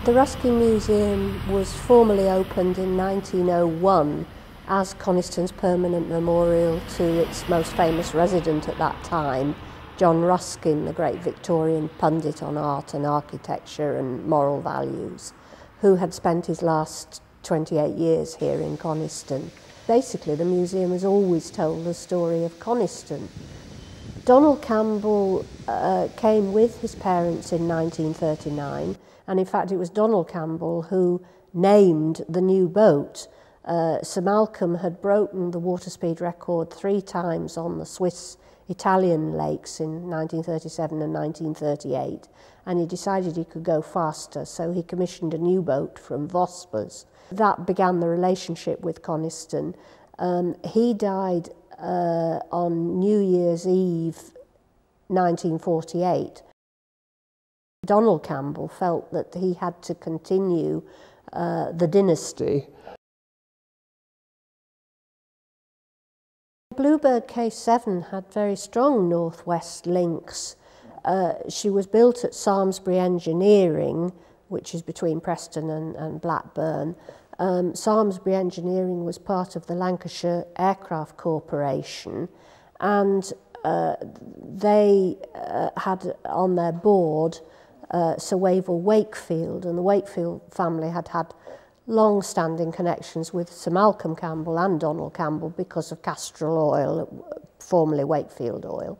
The Ruskin Museum was formally opened in 1901 as Coniston's permanent memorial to its most famous resident at that time, John Ruskin, the great Victorian pundit on art and architecture and moral values, who had spent his last 28 years here in Coniston. Basically, the museum has always told the story of Coniston. Donald Campbell came with his parents in 1939, and in fact it was Donald Campbell who named the new boat. Sir Malcolm had broken the water speed record 3 times on the Swiss-Italian lakes in 1937 and 1938, and he decided he could go faster, so he commissioned a new boat from Vosper's. That began the relationship with Coniston. He died on New Year's Eve 1948. Donald Campbell felt that he had to continue the dynasty. Bluebird K7 had very strong northwest links. She was built at Samlesbury Engineering, which is between Preston and Blackburn. Samlesbury Engineering was part of the Lancashire Aircraft Corporation, and they had on their board Sir Wavell Wakefield, and the Wakefield family had had long-standing connections with Sir Malcolm Campbell and Donald Campbell because of Castrol Oil, formerly Wakefield Oil.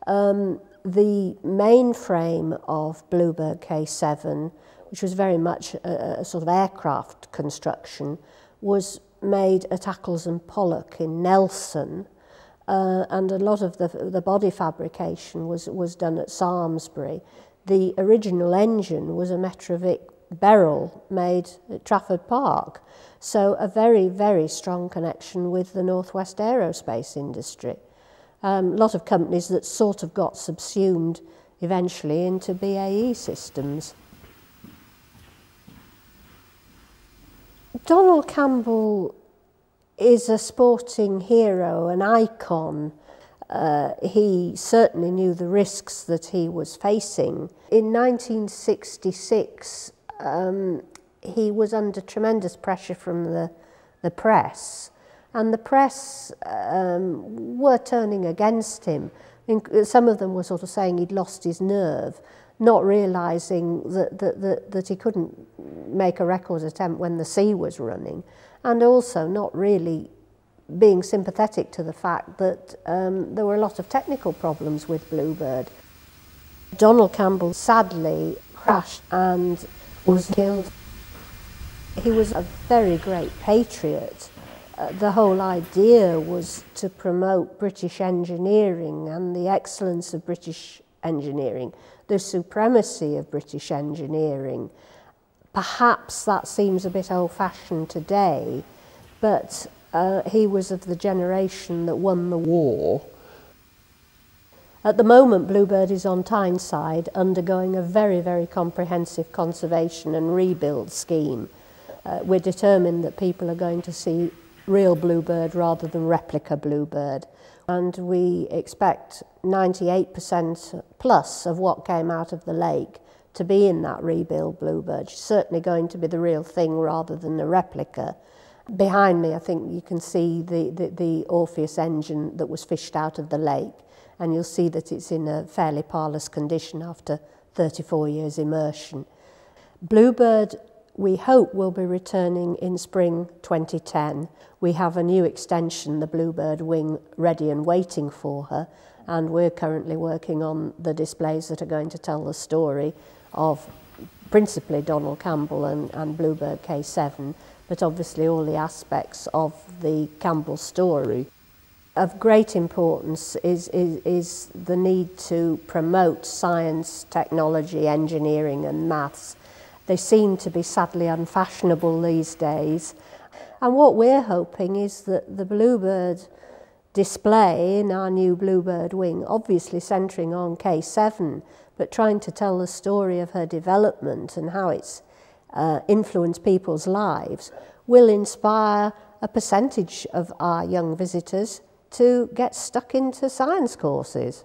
The mainframe of Bluebird K7, which was very much a sort of aircraft construction, was made at Accles and Pollock in Nelson, and a lot of the body fabrication was done at Samlesbury. The original engine was a Metrovic Beryl made at Trafford Park, so a very, very strong connection with the Northwest aerospace industry. A lot of companies that sort of got subsumed eventually into BAE Systems. Donald Campbell is a sporting hero, an icon. He certainly knew the risks that he was facing. In 1966, he was under tremendous pressure from the press, and the press were turning against him. Some of them were sort of saying he'd lost his nerve, not realising that he couldn't make a record attempt when the sea was running, and also not really being sympathetic to the fact that there were a lot of technical problems with Bluebird. Donald Campbell sadly crashed and was killed. He was a very great patriot. The whole idea was to promote British engineering and the excellence of British engineering, the supremacy of British engineering. Perhaps that seems a bit old-fashioned today, but he was of the generation that won the war. At the moment, Bluebird is on Tyneside, undergoing a very, very comprehensive conservation and rebuild scheme. We're determined that people are going to see real Bluebird rather than replica Bluebird. And we expect 98% plus of what came out of the lake to be in that rebuild Bluebird. She's certainly going to be the real thing rather than the replica. Behind me, I think you can see the Orpheus engine that was fished out of the lake, and you'll see that it's in a fairly parlous condition after 34 years immersion. Bluebird, we hope, will be returning in spring 2010. We have a new extension, the Bluebird wing, ready and waiting for her, and we're currently working on the displays that are going to tell the story of principally Donald Campbell and Bluebird K7, but obviously all the aspects of the Campbell story. Of great importance is the need to promote science, technology, engineering and maths. They seem to be sadly unfashionable these days. And what we're hoping is that the Bluebird display in our new Bluebird wing, obviously centering on K7, but trying to tell the story of her development and how it's influenced people's lives, will inspire a percentage of our young visitors to get stuck into science courses.